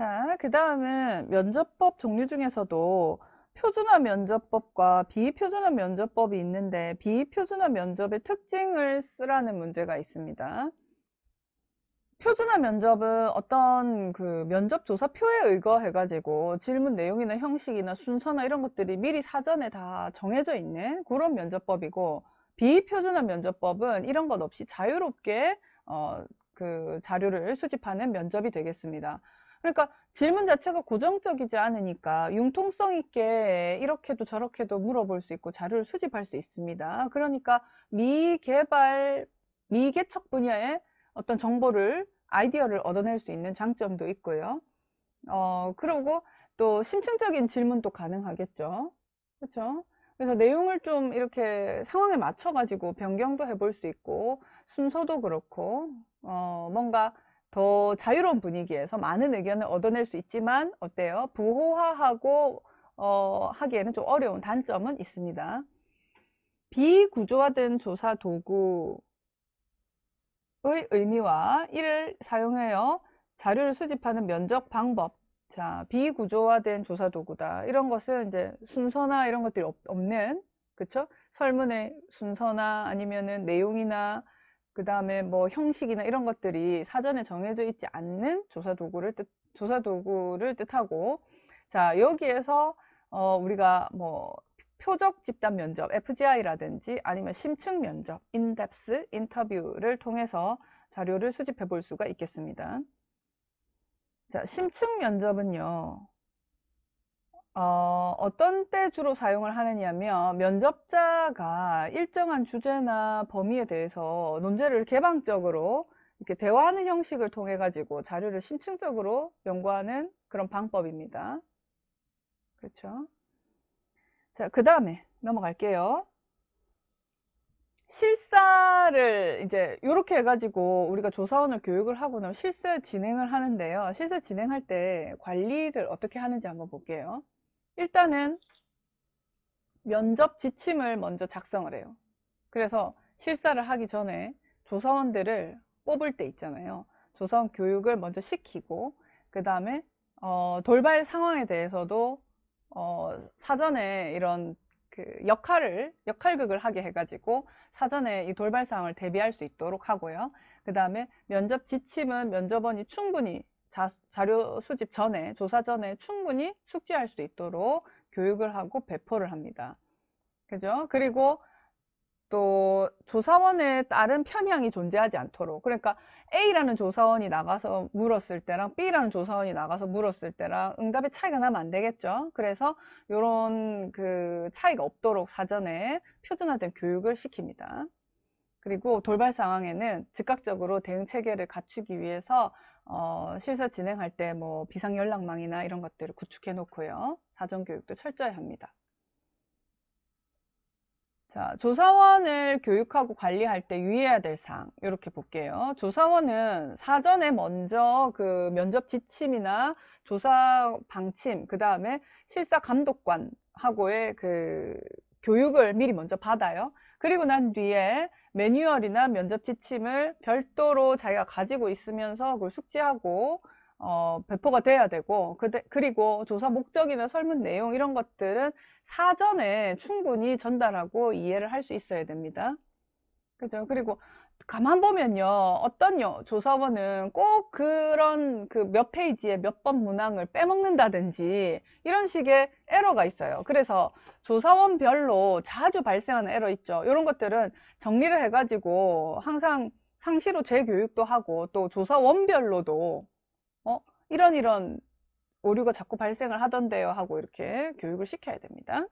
자, 그 다음은 면접법 종류 중에서도 표준화 면접법과 비표준화 면접법이 있는데 비표준화 면접의 특징을 쓰라는 문제가 있습니다. 표준화 면접은 어떤 그 면접 조사표에 의거해가지고 질문 내용이나 형식이나 순서나 이런 것들이 미리 사전에 다 정해져 있는 그런 면접법이고, 비표준화 면접법은 이런 것 없이 자유롭게 그 자료를 수집하는 면접이 되겠습니다. 그러니까 질문 자체가 고정적이지 않으니까 융통성 있게 이렇게도 저렇게도 물어볼 수 있고 자료를 수집할 수 있습니다. 그러니까 미개발, 미개척 분야의 어떤 정보를, 아이디어를 얻어낼 수 있는 장점도 있고요. 그리고 또 심층적인 질문도 가능하겠죠. 그렇죠? 그래서 내용을 좀 이렇게 상황에 맞춰가지고 변경도 해볼 수 있고, 순서도 그렇고, 뭔가 더 자유로운 분위기에서 많은 의견을 얻어낼 수 있지만, 어때요? 부호화하고, 하기에는 좀 어려운 단점은 있습니다. 비구조화된 조사 도구, 의 의미와 이를 사용하여 자료를 수집하는 면접 방법. 자, 비구조화된 조사 도구다. 이런 것은 이제 순서나 이런 것들이 없는, 그쵸? 설문의 순서나 아니면은 내용이나 그 다음에 뭐 형식이나 이런 것들이 사전에 정해져 있지 않는 조사 도구를 뜻하고, 자, 여기에서 우리가 뭐 표적 집단 면접, FGI라든지 아니면 심층 면접, 인덱스 인터뷰를 통해서 자료를 수집해 볼 수가 있겠습니다. 자, 심층 면접은요, 어떤 때 주로 사용을 하느냐면, 면접자가 일정한 주제나 범위에 대해서 논제를 개방적으로 이렇게 대화하는 형식을 통해 가지고 자료를 심층적으로 연구하는 그런 방법입니다. 그렇죠? 자, 그 다음에 넘어갈게요. 실사를 이제 이렇게 해가지고 우리가 조사원을 교육을 하고 나면 실사 진행을 하는데요. 실사 진행할 때 관리를 어떻게 하는지 한번 볼게요. 일단은 면접 지침을 먼저 작성을 해요. 그래서 실사를 하기 전에 조사원들을 뽑을 때 있잖아요. 조사원 교육을 먼저 시키고, 그 다음에 돌발 상황에 대해서도 사전에 이런 그 역할극을 하게 해가지고 사전에 이 돌발 상황을 대비할 수 있도록 하고요. 그 다음에 면접 지침은 면접원이 충분히 자료 수집 전에, 조사 전에 충분히 숙지할 수 있도록 교육을 하고 배포를 합니다. 그죠? 그리고 또 조사원에 따른 편향이 존재하지 않도록, 그러니까 A라는 조사원이 나가서 물었을 때랑 B라는 조사원이 나가서 물었을 때랑 응답의 차이가 나면 안 되겠죠. 그래서 이런 그 차이가 없도록 사전에 표준화된 교육을 시킵니다. 그리고 돌발 상황에는 즉각적으로 대응 체계를 갖추기 위해서 실사 진행할 때 뭐 비상 연락망이나 이런 것들을 구축해 놓고요. 사전 교육도 철저히 합니다. 자, 조사원을 교육하고 관리할 때 유의해야 될 사항, 이렇게 볼게요. 조사원은 사전에 먼저 그 면접 지침이나 조사 방침, 그 다음에 실사 감독관하고의 그 교육을 미리 먼저 받아요. 그리고 난 뒤에 매뉴얼이나 면접 지침을 별도로 자기가 가지고 있으면서 그걸 숙지하고 배포가 돼야 되고, 그리고 조사 목적이나 설문 내용 이런 것들은 사전에 충분히 전달하고 이해를 할 수 있어야 됩니다. 그죠? 그리고 가만 보면요, 어떤 조사원은 꼭 그런 그 몇 페이지에 몇 번 문항을 빼먹는다든지 이런 식의 에러가 있어요. 그래서 조사원별로 자주 발생하는 에러 있죠. 이런 것들은 정리를 해가지고 항상 상시로 재교육도 하고, 또 조사원별로도 어, 이런 오류가 자꾸 발생을 하던데요 하고 이렇게 교육을 시켜야 됩니다.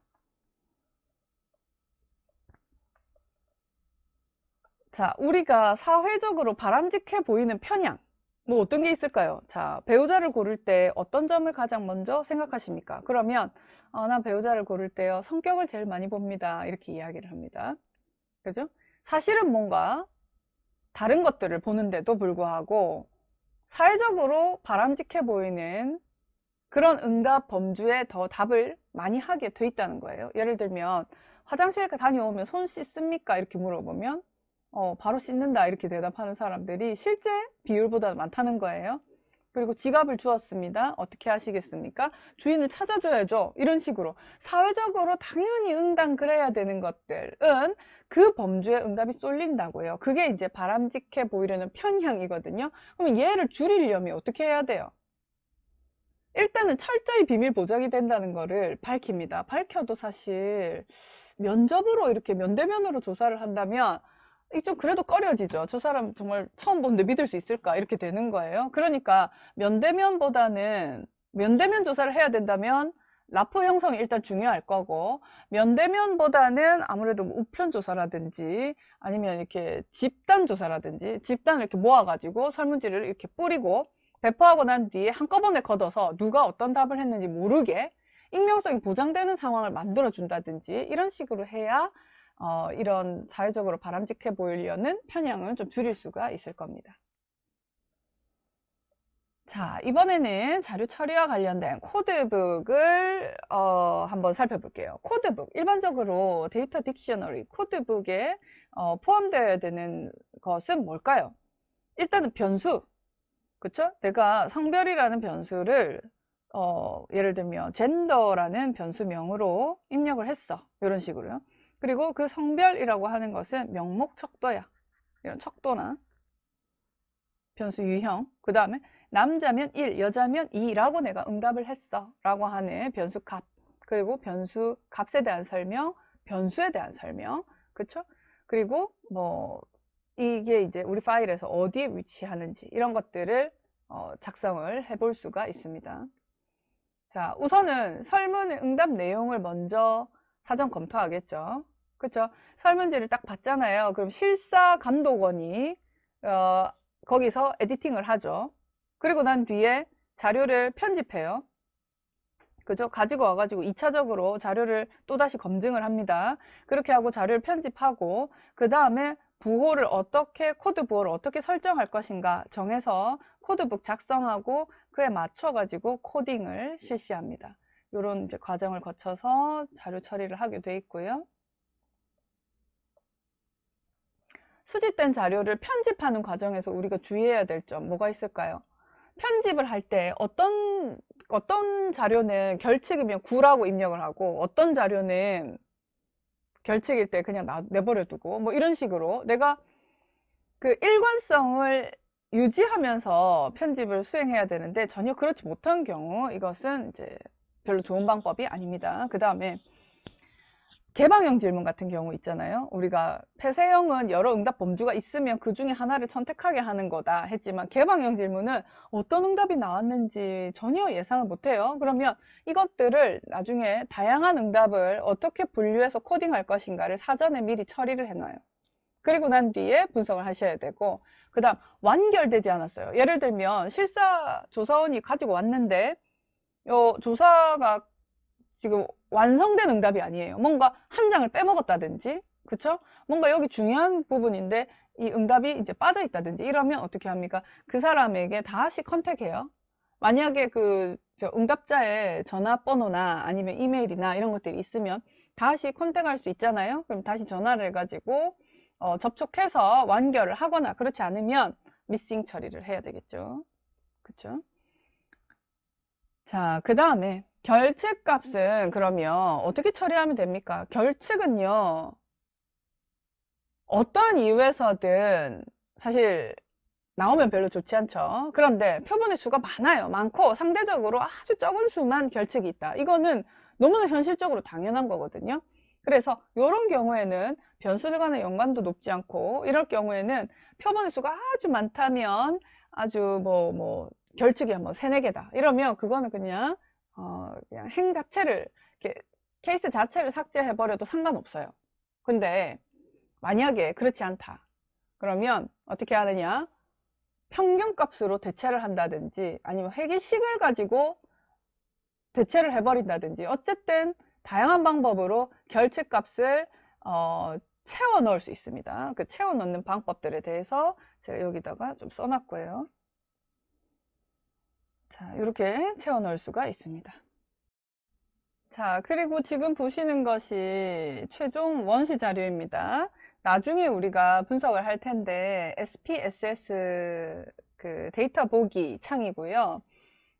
자, 우리가 사회적으로 바람직해 보이는 편향. 뭐 어떤 게 있을까요? 자, 배우자를 고를 때 어떤 점을 가장 먼저 생각하십니까? 그러면, 난 배우자를 고를 때요, 성격을 제일 많이 봅니다. 이렇게 이야기를 합니다. 그죠? 사실은 뭔가 다른 것들을 보는데도 불구하고 사회적으로 바람직해 보이는 그런 응답 범주에 더 답을 많이 하게 돼 있다는 거예요. 예를 들면, 화장실 다녀오면 손 씻습니까? 이렇게 물어보면, 바로 씻는다. 이렇게 대답하는 사람들이 실제 비율보다 많다는 거예요. 그리고 지갑을 주었습니다. 어떻게 하시겠습니까? 주인을 찾아줘야죠. 이런 식으로 사회적으로 당연히 응당 그래야 되는 것들은 그 범주에 응답이 쏠린다고요. 그게 이제 바람직해 보이려는 편향이거든요. 그러면 얘를 줄이려면 어떻게 해야 돼요? 일단은 철저히 비밀 보장이 된다는 거를 밝힙니다. 밝혀도 사실 면접으로 이렇게 면대면으로 조사를 한다면 이게 좀 그래도 꺼려지죠. 저 사람 정말 처음 보는데 믿을 수 있을까? 이렇게 되는 거예요. 그러니까 면대면보다는 면대면 조사를 해야 된다면 라포 형성이 일단 중요할 거고, 면대면보다는 아무래도 뭐 우편 조사라든지 아니면 이렇게 집단 조사라든지 집단을 이렇게 모아가지고 설문지를 이렇게 뿌리고 배포하고 난 뒤에 한꺼번에 걷어서 누가 어떤 답을 했는지 모르게 익명성이 보장되는 상황을 만들어 준다든지 이런 식으로 해야 이런 사회적으로 바람직해 보이려는 편향은 좀 줄일 수가 있을 겁니다. 자, 이번에는 자료 처리와 관련된 코드북을 한번 살펴볼게요. 코드북, 일반적으로 데이터 딕셔너리 코드북에 포함되어야 되는 것은 뭘까요? 일단은 변수, 그쵸? 내가 성별이라는 변수를 예를 들면 젠더라는 변수명으로 입력을 했어. 이런 식으로요. 그리고 그 성별이라고 하는 것은 명목 척도야. 이런 척도나 변수 유형. 그 다음에 남자면 1, 여자면 2라고 내가 응답을 했어. 라고 하는 변수 값. 그리고 변수 값에 대한 설명, 변수에 대한 설명. 그쵸? 그리고 뭐 이게 이제 우리 파일에서 어디에 위치하는지 이런 것들을 작성을 해볼 수가 있습니다. 자, 우선은 설문의 응답 내용을 먼저 사전 검토하겠죠. 그쵸? 설문지를 딱 봤잖아요. 그럼 실사 감독원이 거기서 에디팅을 하죠. 그리고 난 뒤에 자료를 편집해요. 그죠? 가지고 와가지고 2차적으로 자료를 또다시 검증을 합니다. 그렇게 하고 자료를 편집하고 그 다음에 부호를 어떻게 코드 부호를 어떻게 설정할 것인가 정해서 코드북 작성하고 그에 맞춰 가지고 코딩을 실시합니다. 이런 이제 과정을 거쳐서 자료 처리를 하게 돼 있고요. 수집된 자료를 편집하는 과정에서 우리가 주의해야 될 점 뭐가 있을까요? 편집을 할 때 어떤 자료는 결칙이면 9라고 입력을 하고 어떤 자료는 결칙일 때 그냥 내버려 두고 뭐 이런 식으로 내가 그 일관성을 유지하면서 편집을 수행해야 되는데 전혀 그렇지 못한 경우 이것은 이제 별로 좋은 방법이 아닙니다. 그 다음에 개방형 질문 같은 경우 있잖아요. 우리가 폐쇄형은 여러 응답 범주가 있으면 그 중에 하나를 선택하게 하는 거다 했지만 개방형 질문은 어떤 응답이 나왔는지 전혀 예상을 못해요. 그러면 이것들을 나중에 다양한 응답을 어떻게 분류해서 코딩할 것인가를 사전에 미리 처리를 해놔요. 그리고 난 뒤에 분석을 하셔야 되고 그 다음 완결되지 않았어요. 예를 들면 실사 조사원이 가지고 왔는데 조사가 지금 완성된 응답이 아니에요. 뭔가 한 장을 빼먹었다든지 그쵸? 뭔가 여기 중요한 부분인데 이 응답이 이제 빠져 있다든지 이러면 어떻게 합니까? 그 사람에게 다시 컨택해요. 만약에 그 응답자의 전화번호나 아니면 이메일이나 이런 것들이 있으면 다시 컨택할 수 있잖아요. 그럼 다시 전화를 해가지고 접촉해서 완결을 하거나 그렇지 않으면 미싱 처리를 해야 되겠죠. 그쵸? 자, 그 다음에 결측 값은 그러면 어떻게 처리하면 됩니까? 결측은요, 어떠한 이유에서든 사실 나오면 별로 좋지 않죠. 그런데 표본의 수가 많고 상대적으로 아주 적은 수만 결측이 있다. 이거는 너무나 현실적으로 당연한 거거든요. 그래서 이런 경우에는 변수들 간의 연관도 높지 않고 이럴 경우에는 표본의 수가 아주 많다면 아주 뭐 결측이 한번 3, 4개다. 이러면 그거는 그냥 행 자체를 이렇게 케이스 자체를 삭제해 버려도 상관없어요. 근데 만약에 그렇지 않다. 그러면 어떻게 하느냐? 평균값으로 대체를 한다든지 아니면 회계식을 가지고 대체를 해버린다든지 어쨌든 다양한 방법으로 결측값을 채워 넣을 수 있습니다. 그 채워 넣는 방법들에 대해서 제가 여기다가 좀 써놨고요. 자, 이렇게 채워 넣을 수가 있습니다. 자, 그리고 지금 보시는 것이 최종 원시 자료입니다. 나중에 우리가 분석을 할 텐데 SPSS 그 데이터 보기 창이고요.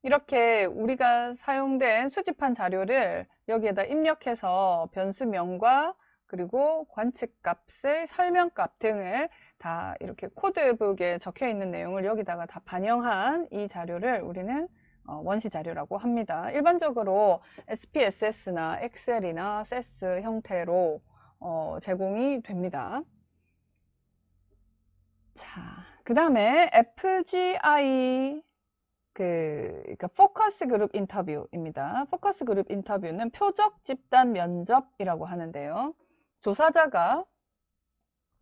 이렇게 우리가 사용된 수집한 자료를 여기에다 입력해서 변수명과 그리고 관측값의 설명값 등을 다 이렇게 코드북에 적혀 있는 내용을 여기다가 다 반영한 이 자료를 우리는 원시 자료라고 합니다. 일반적으로 SPSS나 엑셀이나 세스 형태로 제공이 됩니다. 자, 그 다음에 FGI 그러니까 포커스 그룹 인터뷰입니다. 포커스 그룹 인터뷰는 표적 집단 면접이라고 하는데요. 조사자가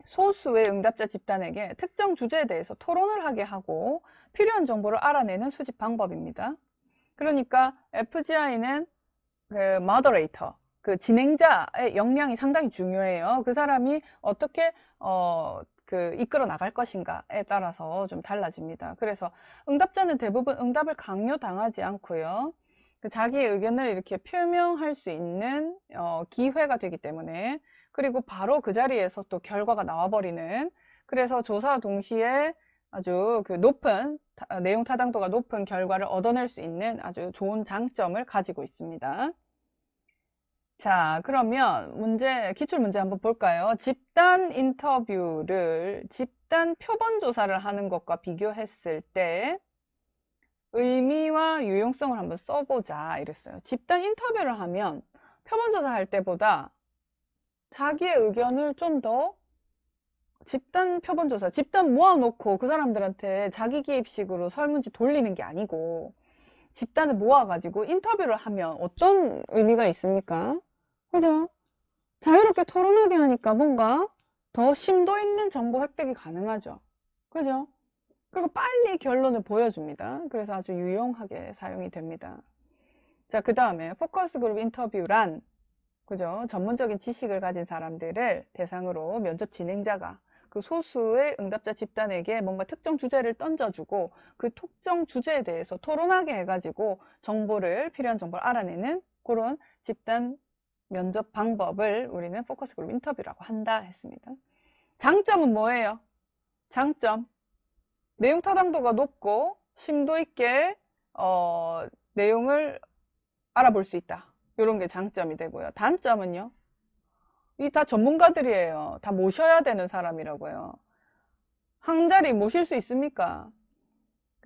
소수의 응답자 집단에게 특정 주제에 대해서 토론을 하게 하고 필요한 정보를 알아내는 수집 방법입니다. 그러니까 FGI는 그 모더레이터, 그 진행자의 역량이 상당히 중요해요. 그 사람이 어떻게 이끌어 나갈 것인가에 따라서 좀 달라집니다. 그래서 응답자는 대부분 응답을 강요당하지 않고요. 자기의 의견을 이렇게 표명할 수 있는 기회가 되기 때문에, 그리고 바로 그 자리에서 또 결과가 나와버리는, 그래서 조사와 동시에 아주 그 높은 내용 타당도가 높은 결과를 얻어낼 수 있는 아주 좋은 장점을 가지고 있습니다. 자, 그러면 기출 문제 한번 볼까요? 집단 인터뷰를 집단 표본 조사를 하는 것과 비교했을 때 의미와 유용성을 한번 써보자 이랬어요. 집단 인터뷰를 하면 표본 조사할 때보다 자기의 의견을 좀 더 집단 표본 조사, 집단 모아놓고 그 사람들한테 자기 기입식으로 설문지 돌리는 게 아니고 집단을 모아가지고 인터뷰를 하면 어떤 의미가 있습니까? 그죠? 자유롭게 토론하게 하니까 뭔가 더 심도 있는 정보 획득이 가능하죠. 그죠? 그리고 빨리 결론을 보여줍니다. 그래서 아주 유용하게 사용이 됩니다. 자, 그 다음에 포커스 그룹 인터뷰란, 그죠? 전문적인 지식을 가진 사람들을 대상으로 면접 진행자가 그 소수의 응답자 집단에게 뭔가 특정 주제를 던져주고 그 특정 주제에 대해서 토론하게 해가지고 필요한 정보를 알아내는 그런 집단 면접 방법을 우리는 포커스 그룹 인터뷰라고 한다 했습니다. 장점은 뭐예요? 장점. 내용 타당도가 높고 심도 있게 내용을 알아볼 수 있다. 이런 게 장점이 되고요. 단점은요? 이 다 전문가들이에요. 다 모셔야 되는 사람이라고요. 한 자리 모실 수 있습니까?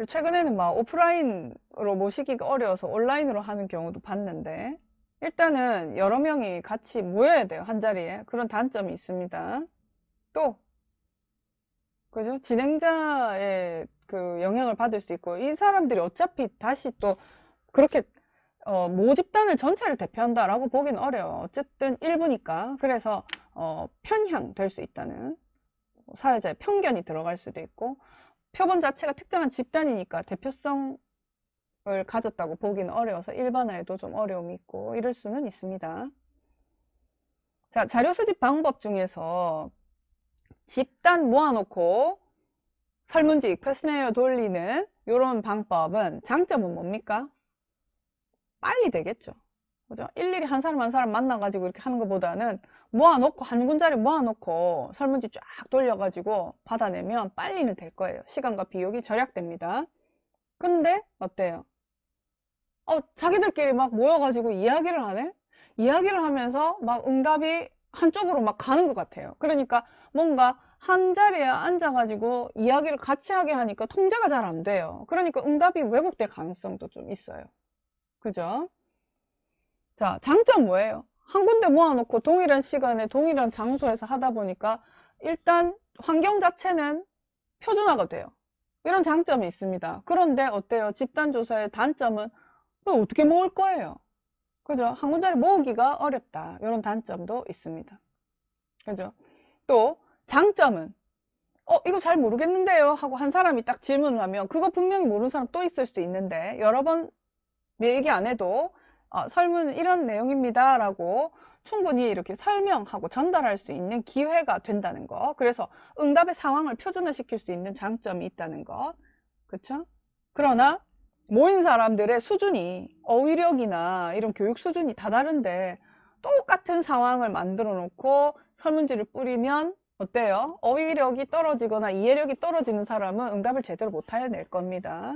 최근에는 막 오프라인으로 모시기가 어려워서 온라인으로 하는 경우도 봤는데, 일단은 여러 명이 같이 모여야 돼요. 한 자리에. 그런 단점이 있습니다. 또, 그죠? 진행자의 그 영향을 받을 수 있고, 이 사람들이 어차피 다시 또 그렇게 모집단을 전체를 대표한다라고 보기는 어려워. 어쨌든 일부니까. 그래서 편향될 수 있다는, 사회자의 편견이 들어갈 수도 있고, 표본 자체가 특정한 집단이니까 대표성을 가졌다고 보기는 어려워서 일반화에도 좀 어려움이 있고 이럴 수는 있습니다. 자, 자료 수집 방법 중에서 집단 모아놓고 설문지, 퀘스네어 돌리는 이런 방법은 장점은 뭡니까? 빨리 되겠죠. 그죠? 일일이 한 사람 한 사람 만나가지고 이렇게 하는 것보다는 모아놓고, 한 군자리 모아놓고 설문지 쫙 돌려가지고 받아내면 빨리는 될 거예요. 시간과 비용이 절약됩니다. 근데 어때요? 자기들끼리 막 모여가지고 이야기를 하네? 이야기를 하면서 막 응답이 한쪽으로 막 가는 것 같아요. 그러니까 뭔가 한 자리에 앉아가지고 이야기를 같이 하게 하니까 통제가 잘 안 돼요. 그러니까 응답이 왜곡될 가능성도 좀 있어요. 그죠? 자, 장점 뭐예요? 한 군데 모아놓고 동일한 시간에 동일한 장소에서 하다 보니까 일단 환경 자체는 표준화가 돼요. 이런 장점이 있습니다. 그런데 어때요? 집단조사의 단점은 어떻게 모을 거예요? 그죠? 한 군데를 모으기가 어렵다. 이런 단점도 있습니다. 그죠? 또 장점은 이거 잘 모르겠는데요 하고 한 사람이 딱 질문을 하면 그거 분명히 모르는 사람 또 있을 수도 있는데 여러 번 얘기 안 해도 설문은 이런 내용입니다 라고 충분히 이렇게 설명하고 전달할 수 있는 기회가 된다는 거. 그래서 응답의 상황을 표준화시킬 수 있는 장점이 있다는 것. 그쵸? 그러나 모인 사람들의 수준이, 어휘력이나 이런 교육 수준이 다 다른데 똑같은 상황을 만들어 놓고 설문지를 뿌리면 어때요? 어휘력이 떨어지거나 이해력이 떨어지는 사람은 응답을 제대로 못 해낼 겁니다.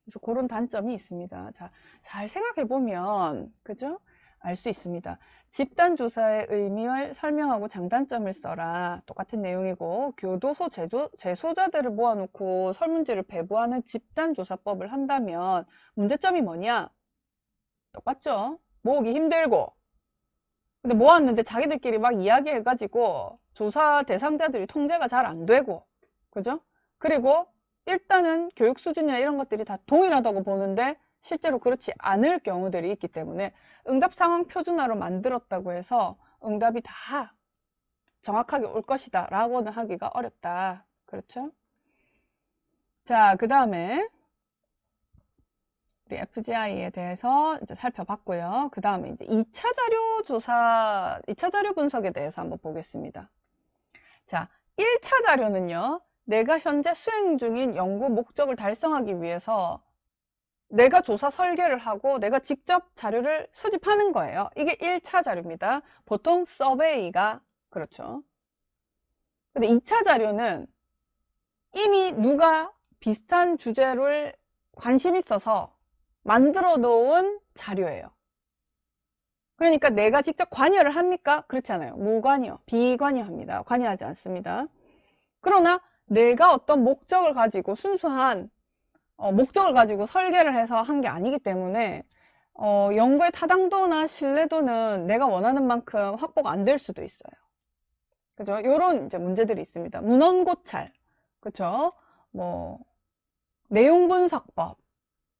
그래서 그런 단점이 있습니다. 자, 잘 생각해 보면, 그죠? 알 수 있습니다. 집단 조사의 의미를 설명하고 장단점을 써라. 똑같은 내용이고, 교도소 재소자들을 모아놓고 설문지를 배부하는 집단 조사법을 한다면 문제점이 뭐냐? 똑같죠? 모으기 힘들고. 근데 모았는데 자기들끼리 막 이야기해가지고 조사 대상자들이 통제가 잘 안 되고, 그죠? 그리고 일단은 교육 수준이나 이런 것들이 다 동일하다고 보는데 실제로 그렇지 않을 경우들이 있기 때문에 응답 상황 표준화로 만들었다고 해서 응답이 다 정확하게 올 것이다 라고는 하기가 어렵다. 그렇죠? 자, 그 다음에 우리 FGI에 대해서 이제 살펴봤고요. 그 다음에 이제 2차 자료 조사, 2차 자료 분석에 대해서 한번 보겠습니다. 자, 1차 자료는요, 내가 현재 수행 중인 연구 목적을 달성하기 위해서 내가 조사 설계를 하고 내가 직접 자료를 수집하는 거예요. 이게 1차 자료입니다. 보통 서베이가 그렇죠. 근데 2차 자료는 이미 누가 비슷한 주제를 관심 있어서 만들어 놓은 자료예요. 그러니까 내가 직접 관여를 합니까? 그렇지 않아요. 무관여, 비관여합니다. 관여하지 않습니다. 그러나 내가 어떤 목적을 가지고 순수한 목적을 가지고 설계를 해서 한 게 아니기 때문에 연구의 타당도나 신뢰도는 내가 원하는 만큼 확보가 안 될 수도 있어요. 그죠? 요런 이제 문제들이 있습니다. 문헌 고찰, 그죠? 뭐 내용 분석법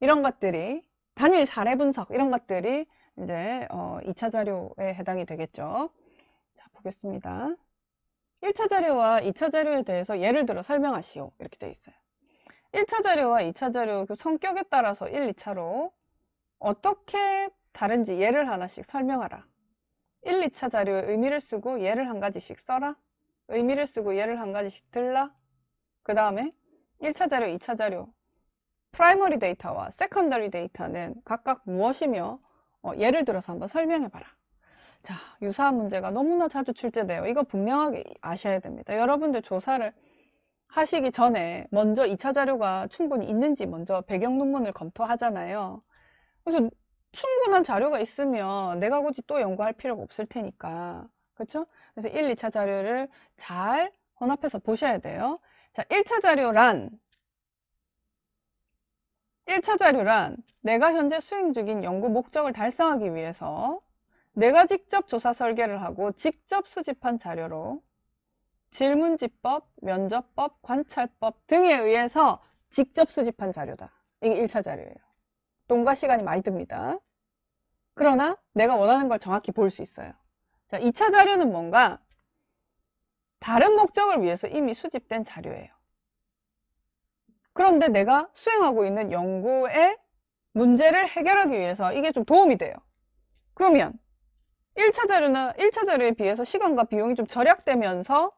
이런 것들이 단일 사례 분석 이런 것들이 이제 2차 자료에 해당이 되겠죠. 자, 보겠습니다. 1차 자료와 2차 자료에 대해서 예를 들어 설명하시오. 이렇게 되어 있어요. 1차 자료와 2차 자료 그 성격에 따라서 1, 2차로 어떻게 다른지 예를 하나씩 설명하라. 1, 2차 자료의 의미를 쓰고 예를 한 가지씩 써라. 의미를 쓰고 예를 한 가지씩 들라. 그 다음에 1차 자료, 2차 자료 프라이머리 데이터와 세컨더리 데이터는 각각 무엇이며 예를 들어서 한번 설명해봐라. 자, 유사한 문제가 너무나 자주 출제돼요. 이거 분명하게 아셔야 됩니다. 여러분들 조사를 하시기 전에 먼저 2차 자료가 충분히 있는지 먼저 배경 논문을 검토하잖아요. 그래서 충분한 자료가 있으면 내가 굳이 또 연구할 필요가 없을 테니까. 그렇죠? 그래서 1, 2차 자료를 잘 혼합해서 보셔야 돼요. 자, 1차 자료란 내가 현재 수행 중인 연구 목적을 달성하기 위해서 내가 직접 조사 설계를 하고 직접 수집한 자료로 질문지법, 면접법, 관찰법 등에 의해서 직접 수집한 자료다. 이게 1차 자료예요. 돈과 시간이 많이 듭니다. 그러나 내가 원하는 걸 정확히 볼 수 있어요. 자, 2차 자료는 뭔가 다른 목적을 위해서 이미 수집된 자료예요. 그런데 내가 수행하고 있는 연구의 문제를 해결하기 위해서 이게 좀 도움이 돼요. 그러면 1차 자료나 1차 자료에 비해서 시간과 비용이 좀 절약되면서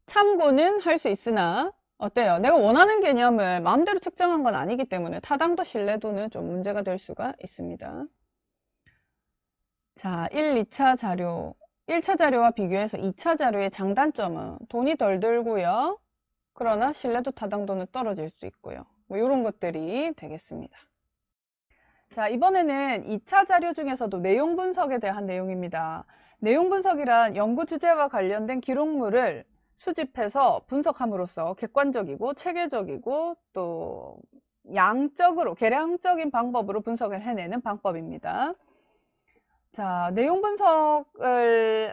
참고는 할 수 있으나 어때요? 내가 원하는 개념을 마음대로 측정한 건 아니기 때문에 타당도 신뢰도는 좀 문제가 될 수가 있습니다. 자, 1, 2차 자료. 1차 자료와 비교해서 2차 자료의 장단점은 돈이 덜 들고요. 그러나 신뢰도 타당도는 떨어질 수 있고요. 뭐 이런 것들이 되겠습니다. 자, 이번에는 2차 자료 중에서도 내용 분석에 대한 내용입니다. 내용 분석이란 연구 주제와 관련된 기록물을 수집해서 분석함으로써 객관적이고 체계적이고 또 양적으로 계량적인 방법으로 분석을 해내는 방법입니다. 자, 내용 분석을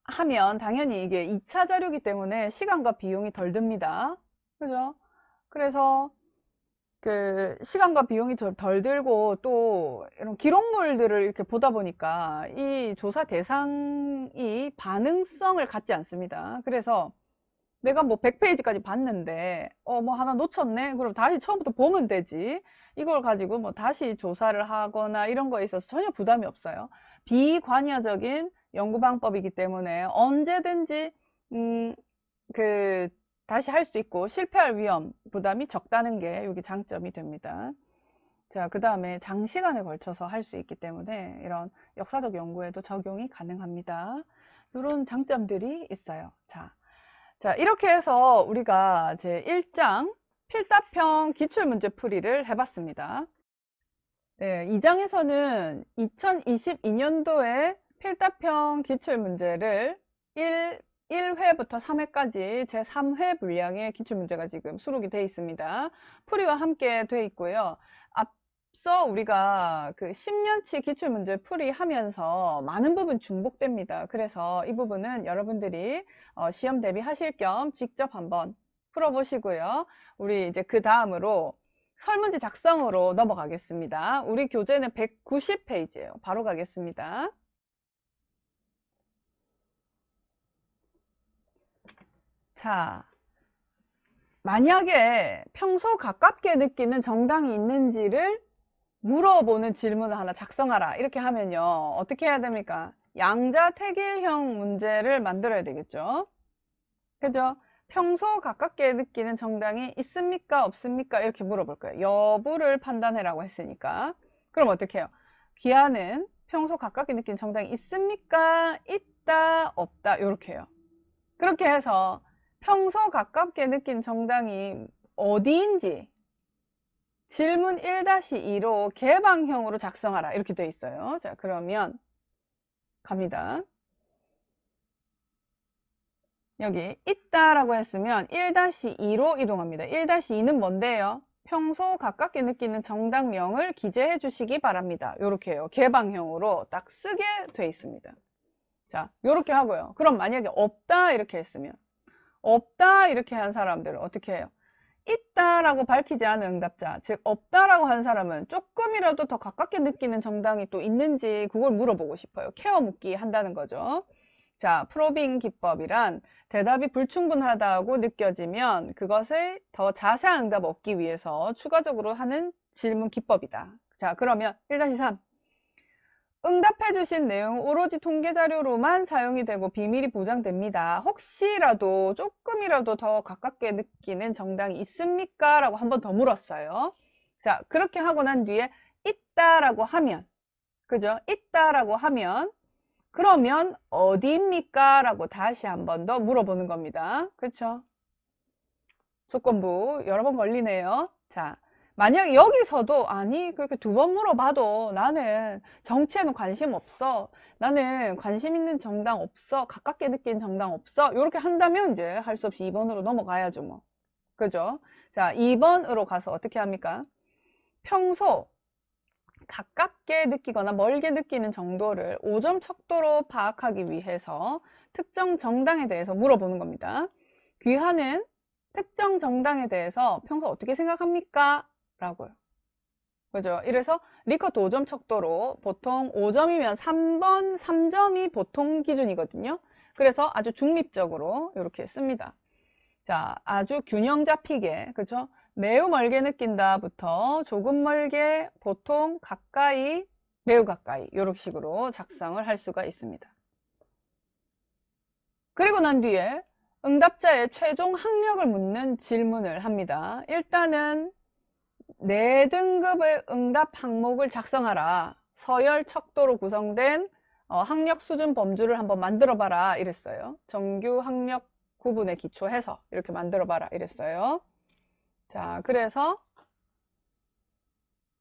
하면 당연히 이게 2차 자료이기 때문에 시간과 비용이 덜 듭니다. 그죠? 그래서 그 시간과 비용이 덜 들고 또 이런 기록물들을 이렇게 보다 보니까 이 조사 대상이 반응성을 갖지 않습니다. 그래서 내가 뭐 100페이지까지 봤는데 뭐 하나 놓쳤네? 그럼 다시 처음부터 보면 되지. 이걸 가지고 뭐 다시 조사를 하거나 이런 거에 있어서 전혀 부담이 없어요. 비관여적인 연구 방법이기 때문에 언제든지 그 다시 할 수 있고 실패할 위험, 부담이 적다는 게 여기 장점이 됩니다. 자, 그 다음에 장시간에 걸쳐서 할 수 있기 때문에 이런 역사적 연구에도 적용이 가능합니다. 이런 장점들이 있어요. 자, 자, 이렇게 해서 우리가 제 1장 필답형 기출문제 풀이를 해봤습니다. 네, 2장에서는 2022년도에 필답형 기출문제를 1회부터 3회까지 제 3회 분량의 기출문제가 지금 수록이 되어 있습니다. 풀이와 함께 되어 있고요. 앞서 우리가 그 10년치 기출문제 풀이하면서 많은 부분 중복됩니다. 그래서 이 부분은 여러분들이 시험 대비하실 겸 직접 한번 풀어보시고요. 우리 이제 그 다음으로 설문지 작성으로 넘어가겠습니다. 우리 교재는 190페이지예요. 바로 가겠습니다. 자, 만약에 평소 가깝게 느끼는 정당이 있는지를 물어보는 질문을 하나 작성하라. 이렇게 하면요. 어떻게 해야 됩니까? 양자택일형 문제를 만들어야 되겠죠. 그죠? 평소 가깝게 느끼는 정당이 있습니까? 없습니까? 이렇게 물어볼 거예요. 여부를 판단해라고 했으니까. 그럼 어떻게 해요? 귀하는 평소 가깝게 느끼는 정당이 있습니까? 있다, 없다. 이렇게 해요. 그렇게 해서 평소 가깝게 느낀 정당이 어디인지 질문 1-2로 개방형으로 작성하라. 이렇게 되어 있어요. 자, 그러면 갑니다. 여기 있다라고 했으면 1-2로 이동합니다. 1-2는 뭔데요? 평소 가깝게 느끼는 정당명을 기재해 주시기 바랍니다. 이렇게 해요. 개방형으로 딱 쓰게 돼 있습니다. 자, 이렇게 하고요. 그럼 만약에 없다 이렇게 했으면 없다 이렇게 한 사람들은 어떻게 해요? 있다라고 밝히지 않은 응답자, 즉 없다라고 한 사람은 조금이라도 더 가깝게 느끼는 정당이 또 있는지 그걸 물어보고 싶어요. 케어 묻기 한다는 거죠. 자, 프로빙 기법이란 대답이 불충분하다고 느껴지면 그것에 더 자세한 응답 얻기 위해서 추가적으로 하는 질문 기법이다. 자, 그러면 1-3 응답해 주신 내용은 오로지 통계 자료로만 사용이 되고 비밀이 보장됩니다. 혹시라도 조금이라도 더 가깝게 느끼는 정당이 있습니까? 라고 한 번 더 물었어요. 자, 그렇게 하고 난 뒤에 있다라고 하면, 그죠? 있다라고 하면 그러면 어디입니까? 라고 다시 한 번 더 물어보는 겁니다. 그렇죠? 조건부 여러 번 걸리네요. 자, 만약 여기서도 아니 그렇게 2번 물어봐도 나는 정치에는 관심 없어. 나는 관심 있는 정당 없어. 가깝게 느낀 정당 없어. 이렇게 한다면 이제 할 수 없이 2번으로 넘어가야죠 뭐. 그죠? 자, 2번으로 가서 어떻게 합니까? 평소 가깝게 느끼거나 멀게 느끼는 정도를 5점 척도로 파악하기 위해서 특정 정당에 대해서 물어보는 겁니다. 귀하는 특정 정당에 대해서 평소 어떻게 생각합니까? 라고요. 그죠? 이래서 리커트 5점 척도로 보통 5점이면 3번 3점이 보통 기준이거든요. 그래서 아주 중립적으로 이렇게 씁니다. 자, 아주 균형 잡히게, 그죠? 매우 멀게 느낀다부터 조금 멀게, 보통, 가까이, 매우 가까이 이런 식으로 작성을 할 수가 있습니다. 그리고 난 뒤에 응답자의 최종 학력을 묻는 질문을 합니다. 일단은 4등급의 응답 항목을 작성하라. 서열 척도로 구성된 학력 수준 범주를 한번 만들어 봐라 이랬어요. 정규 학력 구분에 기초해서 이렇게 만들어 봐라 이랬어요. 자, 그래서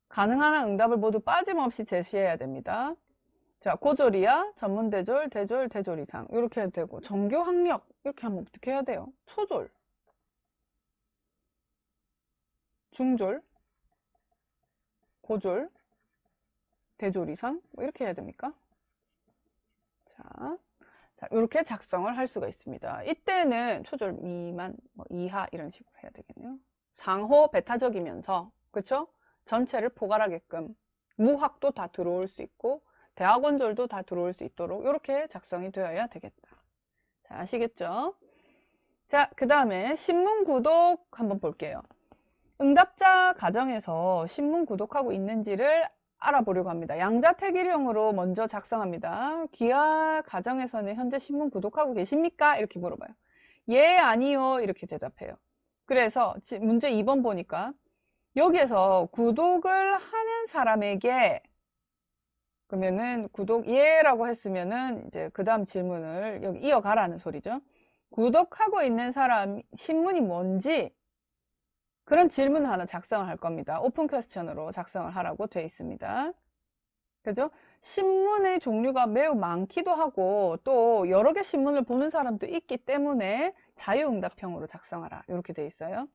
가능한 응답을 모두 빠짐없이 제시해야 됩니다. 자, 고졸이야, 전문대졸, 대졸, 대졸 이상 이렇게 해도 되고 정규 학력 이렇게 하면 어떻게 해야 돼요? 초졸, 중졸, 고졸, 대졸 이상 뭐 이렇게 해야 됩니까? 자, 이렇게 작성을 할 수가 있습니다. 이때는 초졸 미만, 뭐 이하 이런 식으로 해야 되겠네요. 상호 배타적이면서 그쵸? 전체를 포괄하게끔 무학도 다 들어올 수 있고 대학원졸도 다 들어올 수 있도록 이렇게 작성이 되어야 되겠다. 자, 아시겠죠? 자, 그 다음에 신문 구독 한번 볼게요. 응답자 가정에서 신문 구독하고 있는지를 알아보려고 합니다. 양자택일형으로 먼저 작성합니다. 귀하 가정에서는 현재 신문 구독하고 계십니까? 이렇게 물어봐요. 예, 아니요. 이렇게 대답해요. 그래서 문제 2번 보니까 여기에서 구독을 하는 사람에게 그러면은 구독 예라고 했으면은 이제 그 다음 질문을 여기 이어가라는 소리죠. 구독하고 있는 사람 신문이 뭔지 그런 질문을 하나 작성을 할 겁니다. 오픈 퀘스천으로 작성을 하라고 되어 있습니다. 그죠? 신문의 종류가 매우 많기도 하고 또 여러 개 신문을 보는 사람도 있기 때문에 자유응답형으로 작성하라 이렇게 되어 있어요.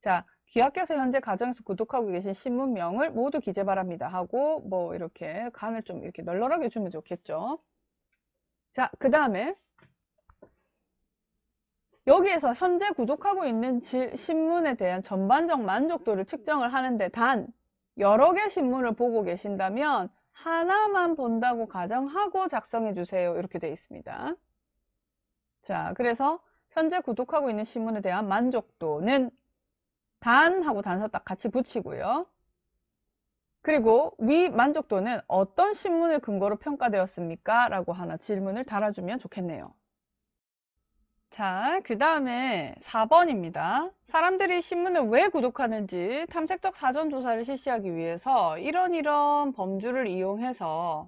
자, 귀하께서 현재 가정에서 구독하고 계신 신문명을 모두 기재 바랍니다 하고 뭐 이렇게 간을 좀 이렇게 널널하게 주면 좋겠죠. 자, 그 다음에 여기에서 현재 구독하고 있는 신문에 대한 전반적 만족도를 측정을 하는데 단 여러 개 신문을 보고 계신다면 하나만 본다고 가정하고 작성해 주세요. 이렇게 되어 있습니다. 자, 그래서 현재 구독하고 있는 신문에 대한 만족도는 단 하고 단서 딱 같이 붙이고요. 그리고 위 만족도는 어떤 신문을 근거로 평가되었습니까? 라고 하나 질문을 달아주면 좋겠네요. 자, 그 다음에 4번입니다. 사람들이 신문을 왜 구독하는지 탐색적 사전조사를 실시하기 위해서 이런 범주를 이용해서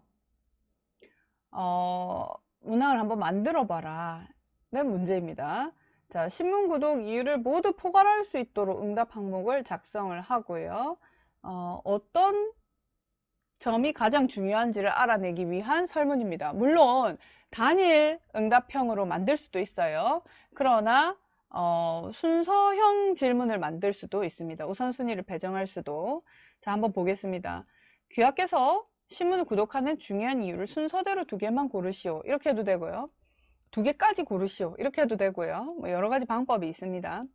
문항을 한번 만들어 봐라 는 문제입니다. 자, 신문 구독 이유를 모두 포괄할 수 있도록 응답 항목을 작성을 하고요. 어떤 점이 가장 중요한지를 알아내기 위한 설문입니다. 물론 단일 응답형으로 만들 수도 있어요. 그러나 순서형 질문을 만들 수도 있습니다. 우선순위를 배정할 수도. 자, 한번 보겠습니다. 귀하께서 신문을 구독하는 중요한 이유를 순서대로 2개만 고르시오. 이렇게 해도 되고요. 2개까지 고르시오. 이렇게 해도 되고요. 뭐 여러 가지 방법이 있습니다.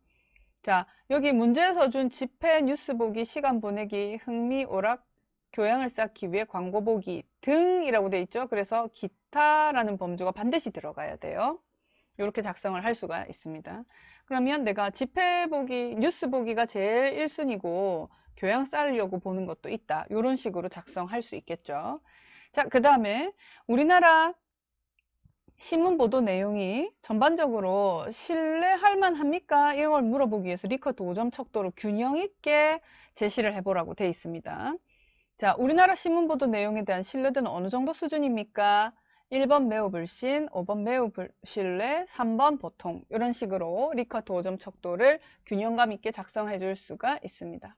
자, 여기 문제에서 준 집회, 뉴스 보기, 시간 보내기, 흥미, 오락, 교양을 쌓기 위해 광고 보기 등이라고 되어 있죠. 그래서 기타라는 범주가 반드시 들어가야 돼요. 이렇게 작성을 할 수가 있습니다. 그러면 내가 집회 보기, 뉴스 보기가 제일 1순위고 교양 쌓으려고 보는 것도 있다. 이런 식으로 작성할 수 있겠죠. 자, 그 다음에 우리나라 신문 보도 내용이 전반적으로 신뢰할 만합니까? 이런 걸 물어보기 위해서 리커트 5점 척도로 균형 있게 제시를 해보라고 되어 있습니다. 자, 우리나라 신문 보도 내용에 대한 신뢰도는 어느 정도 수준입니까? 1번 매우 불신, 5번 매우 신뢰, 3번 보통 이런 식으로 리커트 5점 척도를 균형감 있게 작성해 줄 수가 있습니다.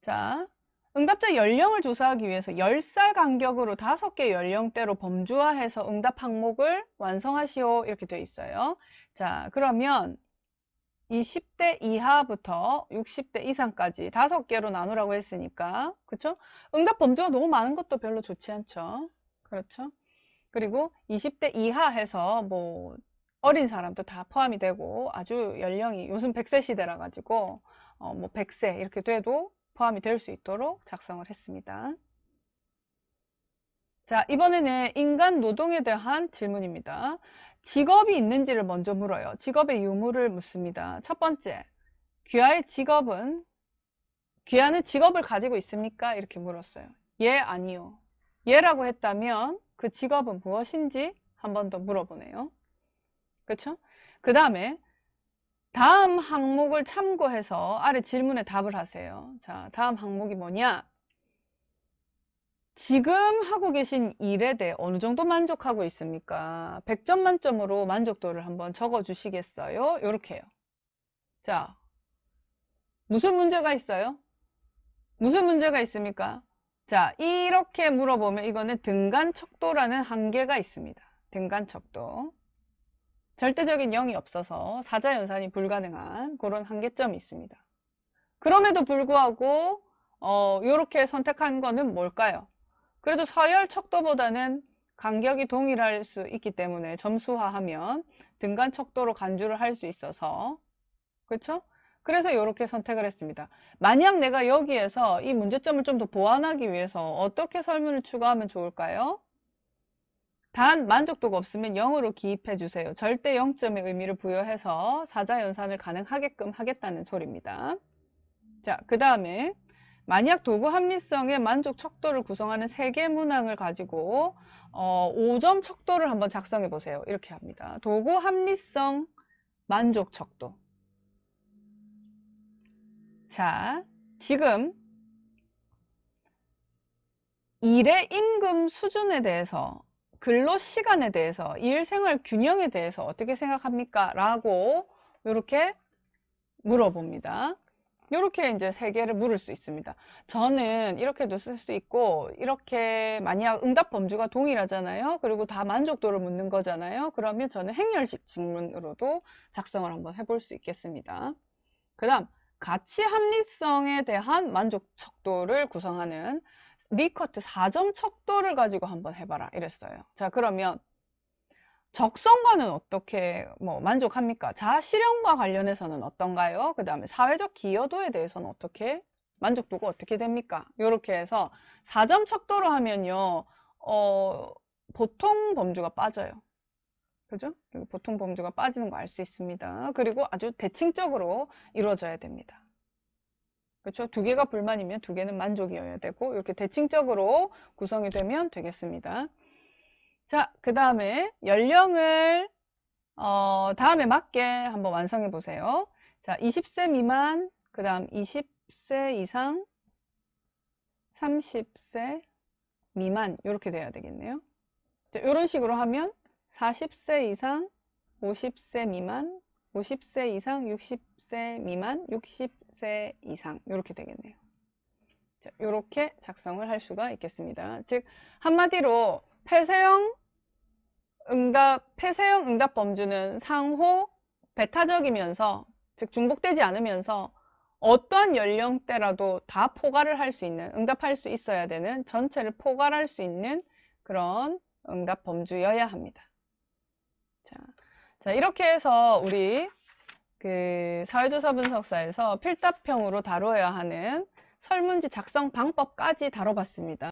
자, 응답자 연령을 조사하기 위해서 10살 간격으로 5개 연령대로 범주화해서 응답 항목을 완성하시오 이렇게 되어 있어요. 자, 그러면 20대 이하부터 60대 이상까지 5개로 나누라고 했으니까 그렇죠? 응답 범주가 너무 많은 것도 별로 좋지 않죠. 그렇죠? 그리고 20대 이하 해서 뭐 어린 사람도 다 포함이 되고 아주 연령이 요즘 100세 시대라 가지고 뭐 100세 이렇게 돼도 포함이 될 수 있도록 작성을 했습니다. 자, 이번에는 인간 노동에 대한 질문입니다. 직업이 있는지를 먼저 물어요. 직업의 유무를 묻습니다. 첫 번째, 귀하의 직업은, 귀하는 직업을 가지고 있습니까? 이렇게 물었어요. 예, 아니요. 예라고 했다면 그 직업은 무엇인지 한 번 더 물어보네요. 그렇죠? 그 다음에 다음 항목을 참고해서 아래 질문에 답을 하세요. 자, 다음 항목이 뭐냐? 지금 하고 계신 일에 대해 어느 정도 만족하고 있습니까? 100점 만점으로 만족도를 한번 적어 주시겠어요? 이렇게 해요. 자, 무슨 문제가 있어요? 무슨 문제가 있습니까? 자, 이렇게 물어보면 이거는 등간척도라는 한계가 있습니다. 등간척도. 절대적인 0이 없어서 사자연산이 불가능한 그런 한계점이 있습니다. 그럼에도 불구하고 이렇게 선택한 거는 뭘까요? 그래도 서열 척도보다는 간격이 동일할 수 있기 때문에 점수화하면 등간 척도로 간주를 할 수 있어서 그렇죠? 그래서 이렇게 선택을 했습니다. 만약 내가 여기에서 이 문제점을 좀 더 보완하기 위해서 어떻게 설문을 추가하면 좋을까요? 단 만족도가 없으면 0으로 기입해 주세요. 절대 0점의 의미를 부여해서 사자연산을 가능하게끔 하겠다는 소리입니다. 자, 그 다음에 만약 도구 합리성의 만족 척도를 구성하는 3개 문항을 가지고 5점 척도를 한번 작성해 보세요. 이렇게 합니다. 도구 합리성 만족 척도. 자, 지금 일의 임금 수준에 대해서 근로시간에 대해서, 일생활 균형에 대해서 어떻게 생각합니까? 라고 이렇게 물어봅니다. 이렇게 이제 세 개를 물을 수 있습니다. 저는 이렇게도 쓸 수 있고, 이렇게 만약 응답 범주가 동일하잖아요. 그리고 다 만족도를 묻는 거잖아요. 그러면 저는 행렬식 질문으로도 작성을 한번 해볼 수 있겠습니다. 그 다음, 가치 합리성에 대한 만족 척도를 구성하는 리커트 4점 척도를 가지고 한번 해봐라 이랬어요. 자, 그러면 적성과는 어떻게 만족합니까? 자아실현과 관련해서는 어떤가요? 그 다음에 사회적 기여도에 대해서는 어떻게 만족도가 어떻게 됩니까? 이렇게 해서 4점 척도로 하면요, 보통 범주가 빠져요. 그죠? 보통 범주가 빠지는 거 알 수 있습니다. 그리고 아주 대칭적으로 이루어져야 됩니다. 그렇죠? 두 개가 불만이면 두 개는 만족이어야 되고, 이렇게 대칭적으로 구성이 되면 되겠습니다. 자, 그 다음에 연령을 다음에 맞게 한번 완성해 보세요. 자, 20세 미만, 그 다음 20세 이상, 30세 미만 이렇게 돼야 되겠네요. 자, 이런 식으로 하면 40세 이상, 50세 미만, 50세 이상, 60세 미만, 60세 이상 이렇게 되겠네요. 자, 이렇게 작성을 할 수가 있겠습니다. 즉 한마디로 폐쇄형 응답 범주는 상호 배타적이면서, 즉 중복되지 않으면서 어떠한 연령대라도 다 포괄을 할 수 있는, 응답할 수 있어야 되는, 전체를 포괄할 수 있는 그런 응답 범주여야 합니다. 자, 이렇게 해서 우리 그 사회조사 분석사에서 필답형으로 다뤄야 하는 설문지 작성 방법까지 다뤄봤습니다.